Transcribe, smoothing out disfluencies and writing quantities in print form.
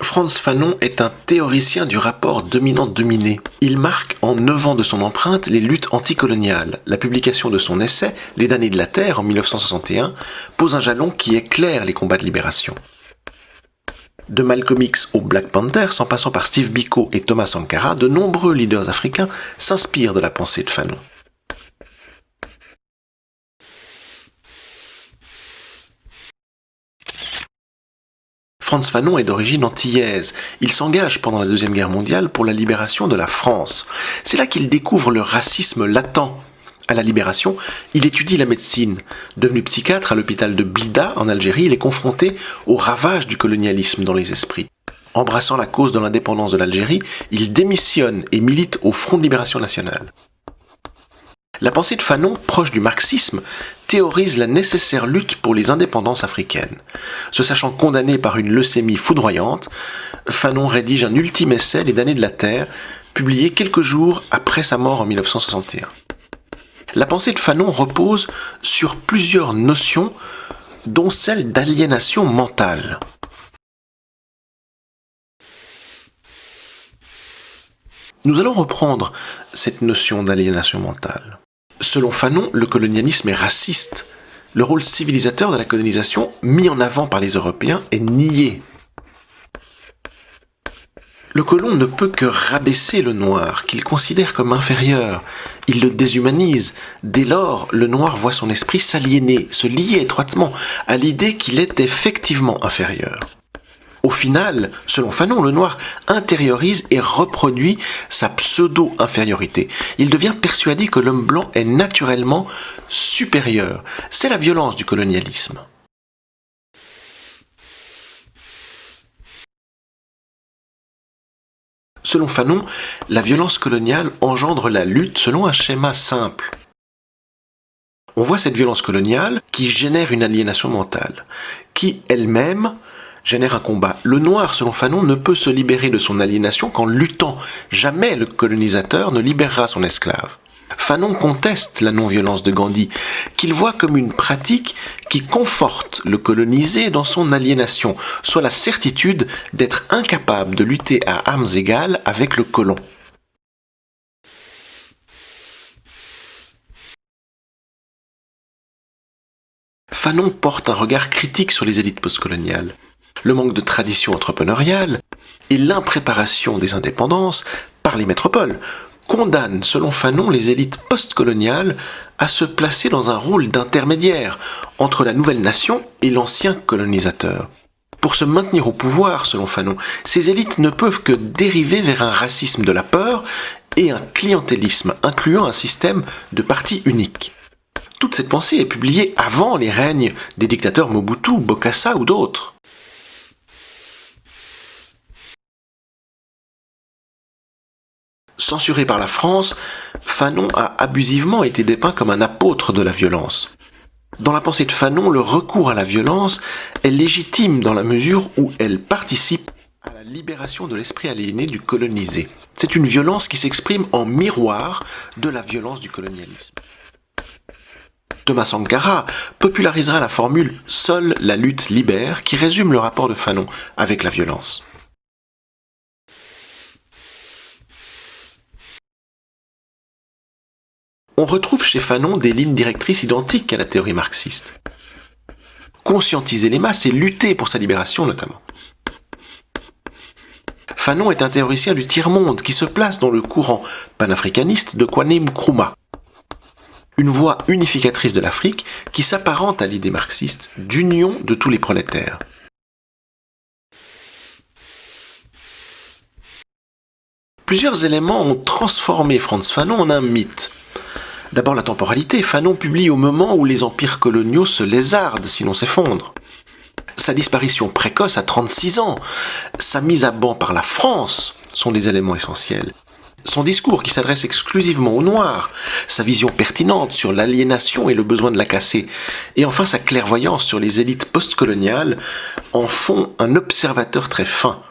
Frantz Fanon est un théoricien du rapport dominant-dominé. Il marque en 9 ans de son empreinte les luttes anticoloniales. La publication de son essai « Les damnés de la Terre » en 1961 pose un jalon qui éclaire les combats de libération. De Malcolm X aux Black Panthers, en passant par Steve Biko et Thomas Sankara, de nombreux leaders africains s'inspirent de la pensée de Fanon. Frantz Fanon est d'origine antillaise. Il s'engage pendant la Deuxième Guerre mondiale pour la libération de la France. C'est là qu'il découvre le racisme latent. À la libération, il étudie la médecine. Devenu psychiatre à l'hôpital de Blida, en Algérie, il est confronté aux ravages du colonialisme dans les esprits. Embrassant la cause de l'indépendance de l'Algérie, il démissionne et milite au Front de Libération Nationale. La pensée de Fanon, proche du marxisme, théorise la nécessaire lutte pour les indépendances africaines. Se sachant condamné par une leucémie foudroyante, Fanon rédige un ultime essai, Les damnés de la Terre, publié quelques jours après sa mort en 1961. La pensée de Fanon repose sur plusieurs notions, dont celle d'aliénation mentale. Nous allons reprendre cette notion d'aliénation mentale. Selon Fanon, le colonialisme est raciste. Le rôle civilisateur de la colonisation, mis en avant par les Européens, est nié. Le colon ne peut que rabaisser le noir, qu'il considère comme inférieur. Il le déshumanise. Dès lors, le noir voit son esprit s'aliéner, se lier étroitement à l'idée qu'il est effectivement inférieur. Au final, selon Fanon, le noir intériorise et reproduit sa pseudo-infériorité. Il devient persuadé que l'homme blanc est naturellement supérieur. C'est la violence du colonialisme. Selon Fanon, la violence coloniale engendre la lutte selon un schéma simple. On voit cette violence coloniale qui génère une aliénation mentale, qui elle-même génère un combat. Le noir, selon Fanon, ne peut se libérer de son aliénation qu'en luttant. Jamais le colonisateur ne libérera son esclave. Fanon conteste la non-violence de Gandhi, qu'il voit comme une pratique qui conforte le colonisé dans son aliénation, soit la certitude d'être incapable de lutter à armes égales avec le colon. Fanon porte un regard critique sur les élites postcoloniales. Le manque de tradition entrepreneuriale et l'impréparation des indépendances par les métropoles condamnent, selon Fanon, les élites postcoloniales à se placer dans un rôle d'intermédiaire entre la nouvelle nation et l'ancien colonisateur. Pour se maintenir au pouvoir, selon Fanon, ces élites ne peuvent que dériver vers un racisme de la peur et un clientélisme, incluant un système de parti unique. Toute cette pensée est publiée avant les règnes des dictateurs Mobutu, Bokassa ou d'autres. Censuré par la France, Fanon a abusivement été dépeint comme un apôtre de la violence. Dans la pensée de Fanon, le recours à la violence est légitime dans la mesure où elle participe à la libération de l'esprit aliéné du colonisé. C'est une violence qui s'exprime en miroir de la violence du colonialisme. Thomas Sankara popularisera la formule « Seule la lutte libère » qui résume le rapport de Fanon avec la violence. On retrouve chez Fanon des lignes directrices identiques à la théorie marxiste. Conscientiser les masses et lutter pour sa libération notamment. Fanon est un théoricien du tiers-monde qui se place dans le courant panafricaniste de Kwame Nkrumah. Une voie unificatrice de l'Afrique qui s'apparente à l'idée marxiste d'union de tous les prolétaires. Plusieurs éléments ont transformé Frantz Fanon en un mythe. D'abord la temporalité, Fanon publie au moment où les empires coloniaux se lézardent, sinon s'effondrent. Sa disparition précoce à 36 ans, sa mise à banc par la France sont des éléments essentiels. Son discours qui s'adresse exclusivement aux Noirs, sa vision pertinente sur l'aliénation et le besoin de la casser, et enfin sa clairvoyance sur les élites postcoloniales en font un observateur très fin.